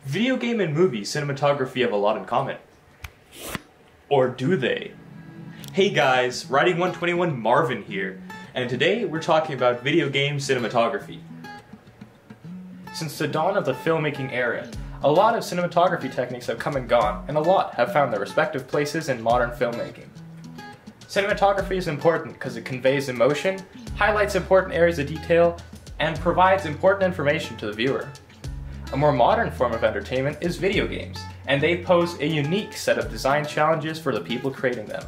Video game and movie cinematography have a lot in common. Or do they? Hey guys, WR121 Marvin here, and today we're talking about video game cinematography. Since the dawn of the filmmaking era, a lot of cinematography techniques have come and gone, and a lot have found their respective places in modern filmmaking. Cinematography is important because it conveys emotion, highlights important areas of detail, and provides important information to the viewer. A more modern form of entertainment is video games, and they pose a unique set of design challenges for the people creating them.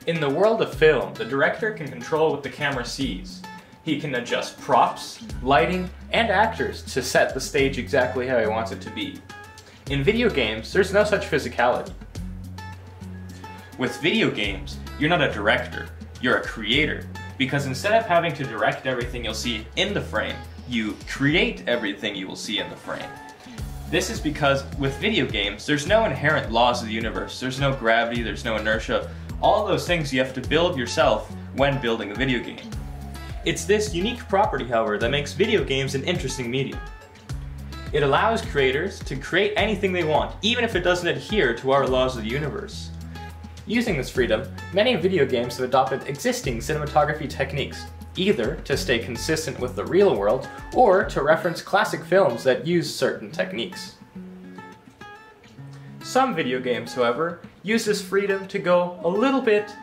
In the world of film, the director can control what the camera sees. He can adjust props, lighting, and actors to set the stage exactly how he wants it to be. In video games, there's no such physicality. With video games, you're not a director, you're a creator, because instead of having to direct everything you'll see in the frame, you create everything you will see in the frame. This is because with video games, there's no inherent laws of the universe, there's no gravity, there's no inertia, all those things you have to build yourself when building a video game. It's this unique property, however, that makes video games an interesting medium. It allows creators to create anything they want, even if it doesn't adhere to our laws of the universe. Using this freedom, many video games have adopted existing cinematography techniques, either to stay consistent with the real world, or to reference classic films that use certain techniques. Some video games, however, use this freedom to go a little bit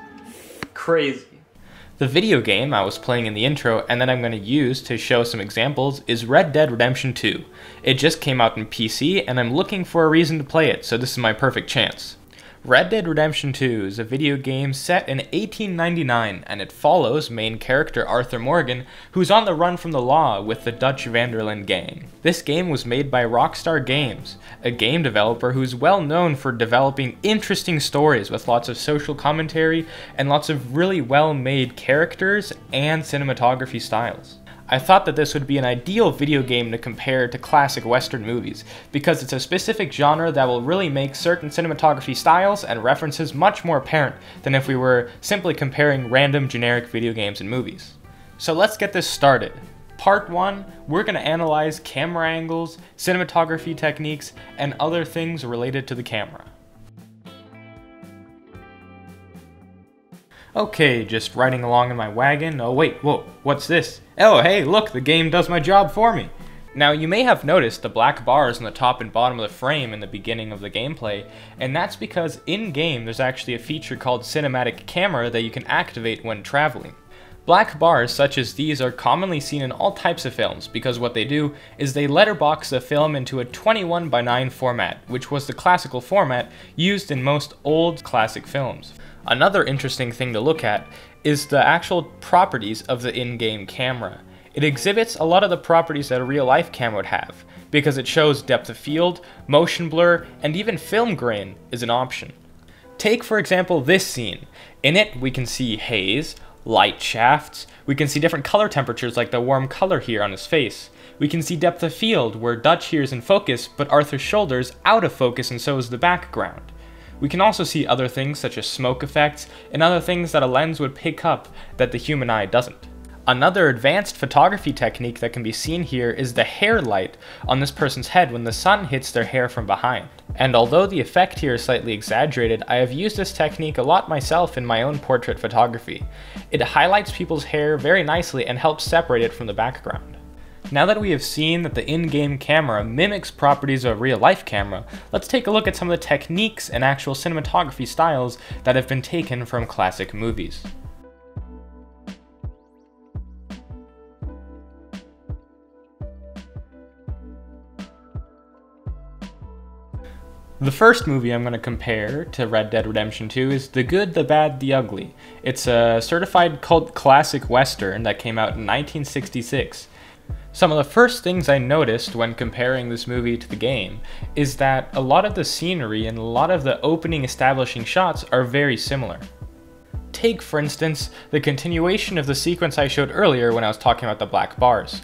crazy. The video game I was playing in the intro and that I'm going to use to show some examples is Red Dead Redemption 2. It just came out in PC and I'm looking for a reason to play it, so this is my perfect chance. Red Dead Redemption 2 is a video game set in 1899, and it follows main character Arthur Morgan, who's on the run from the law with the Dutch Vanderlyn gang. This game was made by Rockstar Games, a game developer who's well known for developing interesting stories with lots of social commentary and lots of really well-made characters and cinematography styles. I thought that this would be an ideal video game to compare to classic Western movies, because it's a specific genre that will really make certain cinematography styles and references much more apparent than if we were simply comparing random generic video games and movies. So let's get this started. Part 1, we're going to analyze camera angles, cinematography techniques, and other things related to the camera. Okay, just riding along in my wagon. Oh wait, whoa, what's this? Oh hey, look, the game does my job for me. Now you may have noticed the black bars on the top and bottom of the frame in the beginning of the gameplay, and that's because in-game there's actually a feature called cinematic camera that you can activate when traveling. Black bars such as these are commonly seen in all types of films because what they do is they letterbox the film into a 21:9 format, which was the classical format used in most old classic films. Another interesting thing to look at is the actual properties of the in-game camera. It exhibits a lot of the properties that a real-life camera would have, because it shows depth of field, motion blur, and even film grain is an option. Take for example this scene. In it we can see haze, light shafts, we can see different color temperatures like the warm color here on his face. We can see depth of field where Dutch here is in focus but Arthur's shoulder's out of focus and so is the background. We can also see other things such as smoke effects and other things that a lens would pick up that the human eye doesn't. Another advanced photography technique that can be seen here is the hair light on this person's head when the sun hits their hair from behind. And although the effect here is slightly exaggerated, I have used this technique a lot myself in my own portrait photography. It highlights people's hair very nicely and helps separate it from the background. Now that we have seen that the in-game camera mimics properties of a real-life camera, let's take a look at some of the techniques and actual cinematography styles that have been taken from classic movies. The first movie I'm going to compare to Red Dead Redemption 2 is The Good, the Bad, the Ugly. It's a certified cult classic western that came out in 1966. Some of the first things I noticed when comparing this movie to the game is that a lot of the scenery and a lot of the opening establishing shots are very similar. Take, for instance, the continuation of the sequence I showed earlier when I was talking about the black bars.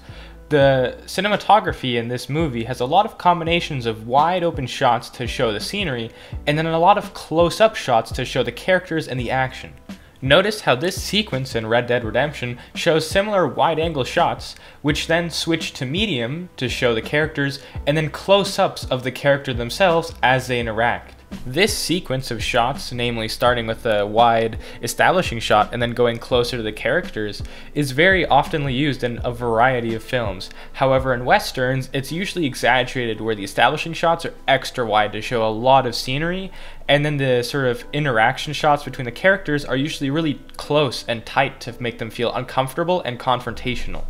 The cinematography in this movie has a lot of combinations of wide open shots to show the scenery, and then a lot of close-up shots to show the characters and the action. Notice how this sequence in Red Dead Redemption shows similar wide-angle shots, which then switch to medium to show the characters, and then close-ups of the character themselves as they interact. This sequence of shots, namely starting with a wide establishing shot and then going closer to the characters, is very often used in a variety of films. However, in westerns, it's usually exaggerated where the establishing shots are extra wide to show a lot of scenery, and then the sort of interaction shots between the characters are usually really close and tight to make them feel uncomfortable and confrontational.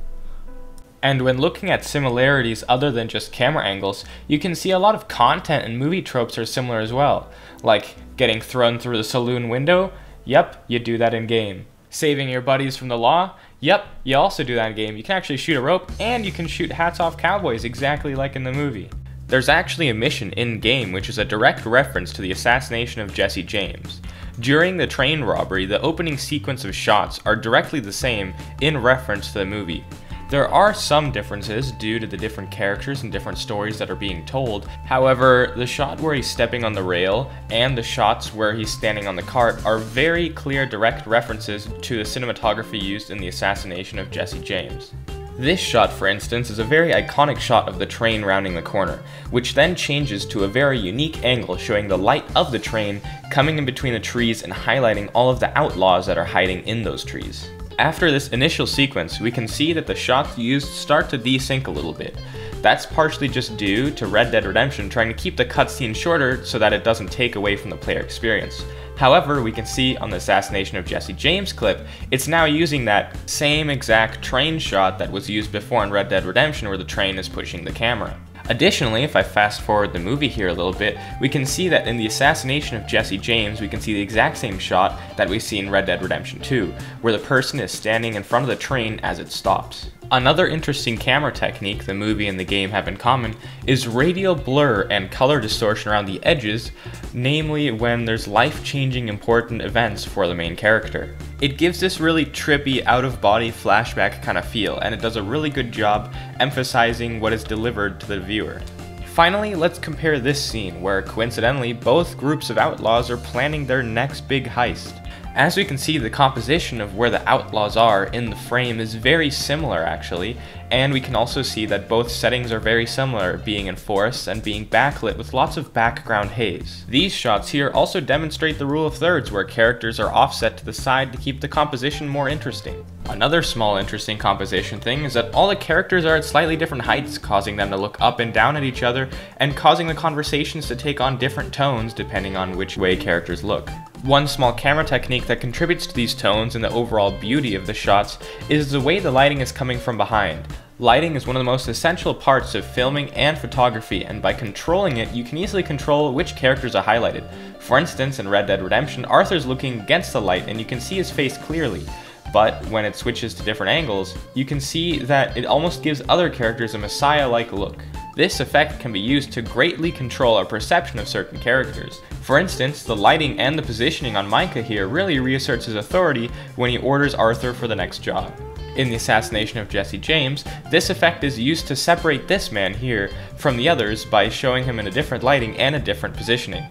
And when looking at similarities other than just camera angles, you can see a lot of content and movie tropes are similar as well. Like getting thrown through the saloon window? Yep, you do that in game. Saving your buddies from the law? Yep, you also do that in game. You can actually shoot a rope, and you can shoot hats off cowboys exactly like in the movie. There's actually a mission in-game which is a direct reference to the assassination of Jesse James. During the train robbery, the opening sequence of shots are directly the same in reference to the movie. There are some differences due to the different characters and different stories that are being told. However, the shot where he's stepping on the rail and the shots where he's standing on the cart are very clear direct references to the cinematography used in the assassination of Jesse James. This shot, for instance, is a very iconic shot of the train rounding the corner, which then changes to a very unique angle showing the light of the train coming in between the trees and highlighting all of the outlaws that are hiding in those trees. After this initial sequence, we can see that the shots used start to desync a little bit. That's partially just due to Red Dead Redemption trying to keep the cutscene shorter so that it doesn't take away from the player experience. However, we can see on the assassination of Jesse James clip, it's now using that same exact train shot that was used before in Red Dead Redemption where the train is pushing the camera. Additionally, if I fast forward the movie here a little bit, we can see that in the assassination of Jesse James, we can see the exact same shot that we see in Red Dead Redemption 2, where the person is standing in front of the train as it stops. Another interesting camera technique the movie and the game have in common is radial blur and color distortion around the edges, namely when there's life-changing important events for the main character. It gives this really trippy, out-of-body flashback kind of feel, and it does a really good job emphasizing what is delivered to the viewer. Finally, let's compare this scene where, coincidentally, both groups of outlaws are planning their next big heist. As we can see, the composition of where the outlaws are in the frame is very similar actually, and we can also see that both settings are very similar, being in forests and being backlit with lots of background haze. These shots here also demonstrate the rule of thirds, where characters are offset to the side to keep the composition more interesting. Another small interesting composition thing is that all the characters are at slightly different heights, causing them to look up and down at each other, and causing the conversations to take on different tones depending on which way characters look. One small camera technique that contributes to these tones and the overall beauty of the shots is the way the lighting is coming from behind. Lighting is one of the most essential parts of filming and photography, and by controlling it, you can easily control which characters are highlighted. For instance, in Red Dead Redemption, Arthur's looking against the light and you can see his face clearly. But when it switches to different angles, you can see that it almost gives other characters a Messiah-like look. This effect can be used to greatly control our perception of certain characters. For instance, the lighting and the positioning on Micah here really reasserts his authority when he orders Arthur for the next job. In the assassination of Jesse James, this effect is used to separate this man here from the others by showing him in a different lighting and a different positioning.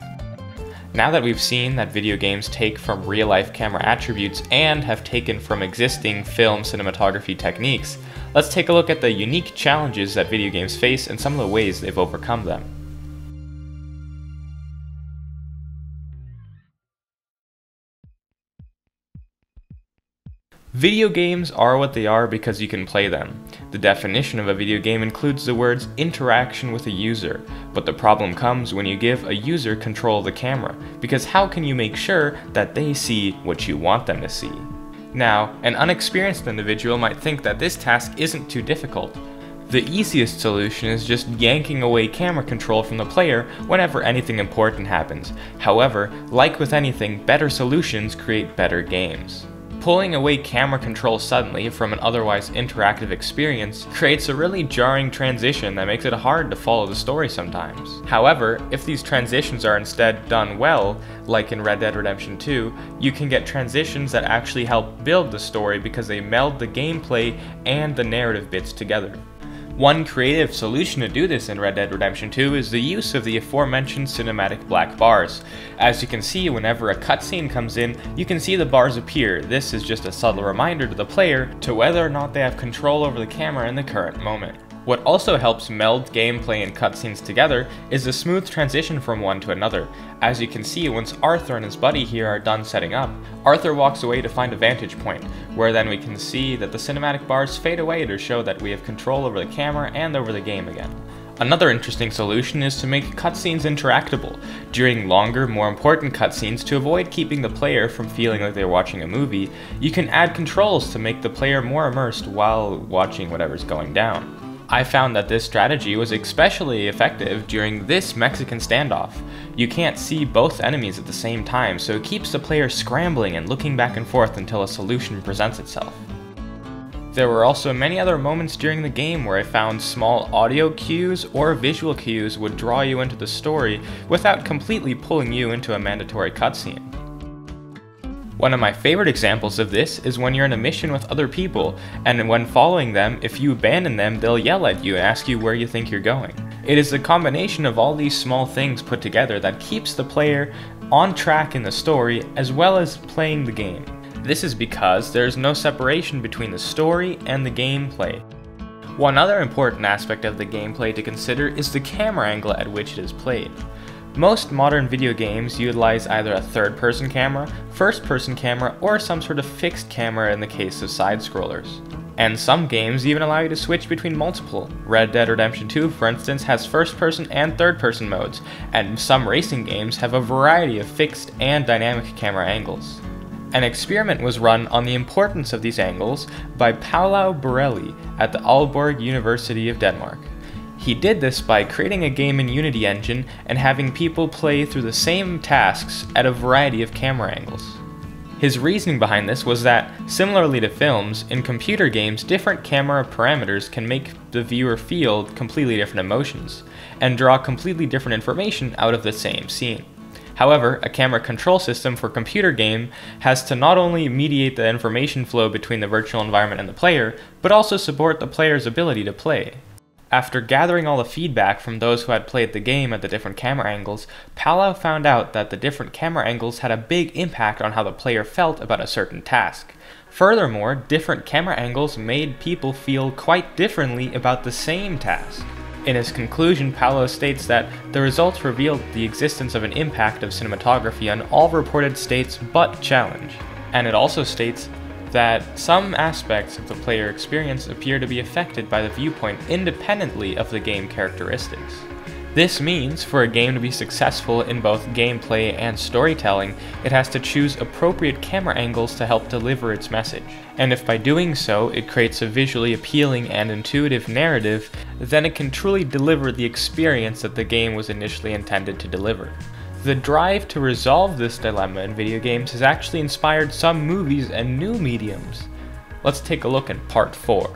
Now that we've seen that video games take from real-life camera attributes and have taken from existing film cinematography techniques, let's take a look at the unique challenges that video games face and some of the ways they've overcome them. Video games are what they are because you can play them. The definition of a video game includes the words interaction with a user, but the problem comes when you give a user control of the camera, because how can you make sure that they see what you want them to see? Now, an unexperienced individual might think that this task isn't too difficult. The easiest solution is just yanking away camera control from the player whenever anything important happens. However, like with anything, better solutions create better games. Pulling away camera control suddenly from an otherwise interactive experience creates a really jarring transition that makes it hard to follow the story sometimes. However, if these transitions are instead done well, like in Red Dead Redemption 2, you can get transitions that actually help build the story because they meld the gameplay and the narrative bits together. One creative solution to do this in Red Dead Redemption 2 is the use of the aforementioned cinematic black bars. As you can see, whenever a cutscene comes in, you can see the bars appear. This is just a subtle reminder to the player to whether or not they have control over the camera in the current moment. What also helps meld gameplay and cutscenes together is the smooth transition from one to another. As you can see, once Arthur and his buddy here are done setting up, Arthur walks away to find a vantage point, where then we can see that the cinematic bars fade away to show that we have control over the camera and over the game again. Another interesting solution is to make cutscenes interactable. During longer, more important cutscenes, to avoid keeping the player from feeling like they're watching a movie, you can add controls to make the player more immersed while watching whatever's going down. I found that this strategy was especially effective during this Mexican standoff. You can't see both enemies at the same time, so it keeps the player scrambling and looking back and forth until a solution presents itself. There were also many other moments during the game where I found small audio cues or visual cues would draw you into the story without completely pulling you into a mandatory cutscene. One of my favorite examples of this is when you're in a mission with other people, and when following them, if you abandon them, they'll yell at you and ask you where you think you're going. It is the combination of all these small things put together that keeps the player on track in the story as well as playing the game. This is because there's no separation between the story and the gameplay. One other important aspect of the gameplay to consider is the camera angle at which it is played. Most modern video games utilize either a third-person camera, first-person camera, or some sort of fixed camera in the case of side-scrollers. And some games even allow you to switch between multiple. Red Dead Redemption 2, for instance, has first-person and third-person modes, and some racing games have a variety of fixed and dynamic camera angles. An experiment was run on the importance of these angles by Paolo Borelli at the Aalborg University of Denmark. He did this by creating a game in Unity engine and having people play through the same tasks at a variety of camera angles. His reasoning behind this was that, similarly to films, in computer games different camera parameters can make the viewer feel completely different emotions, and draw completely different information out of the same scene. However, a camera control system for a computer game has to not only mediate the information flow between the virtual environment and the player, but also support the player's ability to play. After gathering all the feedback from those who had played the game at the different camera angles, Paolo found out that the different camera angles had a big impact on how the player felt about a certain task. Furthermore, different camera angles made people feel quite differently about the same task. In his conclusion, Paolo states that the results revealed the existence of an impact of cinematography on all reported states but challenge. And it also states that some aspects of the player experience appear to be affected by the viewpoint independently of the game characteristics. This means, for a game to be successful in both gameplay and storytelling, it has to choose appropriate camera angles to help deliver its message. And if by doing so it creates a visually appealing and intuitive narrative, then it can truly deliver the experience that the game was initially intended to deliver. The drive to resolve this dilemma in video games has actually inspired some movies and new mediums. Let's take a look at part 4.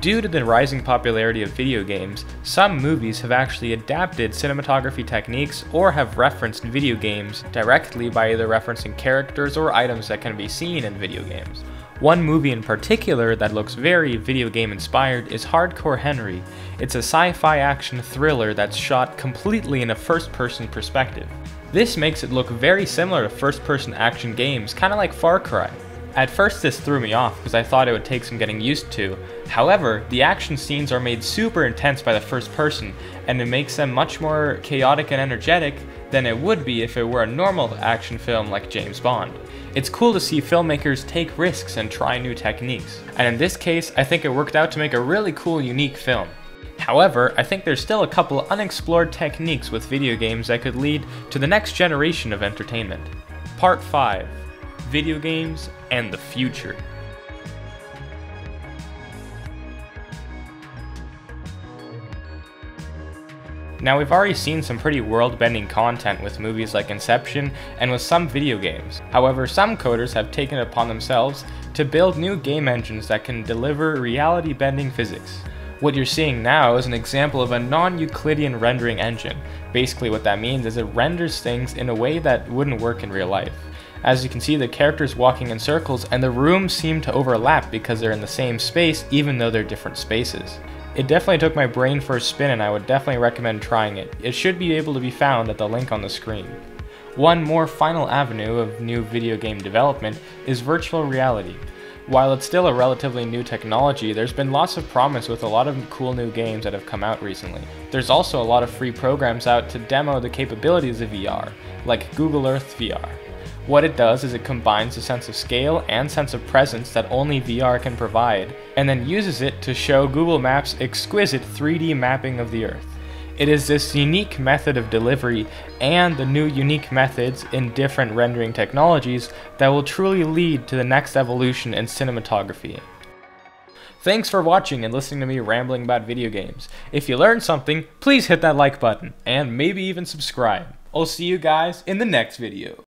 Due to the rising popularity of video games, some movies have actually adapted cinematography techniques or have referenced video games directly by either referencing characters or items that can be seen in video games. One movie in particular that looks very video game inspired is Hardcore Henry. It's a sci-fi action thriller that's shot completely in a first-person perspective. This makes it look very similar to first-person action games, kind of like Far Cry. At first this threw me off because I thought it would take some getting used to. However, the action scenes are made super intense by the first person, and it makes them much more chaotic and energetic than it would be if it were a normal action film like James Bond. It's cool to see filmmakers take risks and try new techniques, and in this case I think it worked out to make a really cool, unique film. However, I think there's still a couple unexplored techniques with video games that could lead to the next generation of entertainment. Part 5. Video games and the future. Now, we've already seen some pretty world-bending content with movies like Inception and with some video games. However, some coders have taken it upon themselves to build new game engines that can deliver reality-bending physics. What you're seeing now is an example of a non-Euclidean rendering engine. Basically what that means is it renders things in a way that wouldn't work in real life. As you can see, the characters walking in circles and the rooms seem to overlap because they're in the same space even though they're different spaces. It definitely took my brain for a spin, and I would definitely recommend trying it. It should be able to be found at the link on the screen. One more final avenue of new video game development is virtual reality. While it's still a relatively new technology, there's been lots of promise with a lot of cool new games that have come out recently. There's also a lot of free programs out to demo the capabilities of VR, like Google Earth VR. What it does is it combines a sense of scale and sense of presence that only VR can provide, and then uses it to show Google Maps' exquisite 3D mapping of the Earth. It is this unique method of delivery and the new unique methods in different rendering technologies that will truly lead to the next evolution in cinematography. Thanks for watching and listening to me rambling about video games. If you learned something, please hit that like button, and maybe even subscribe. I'll see you guys in the next video.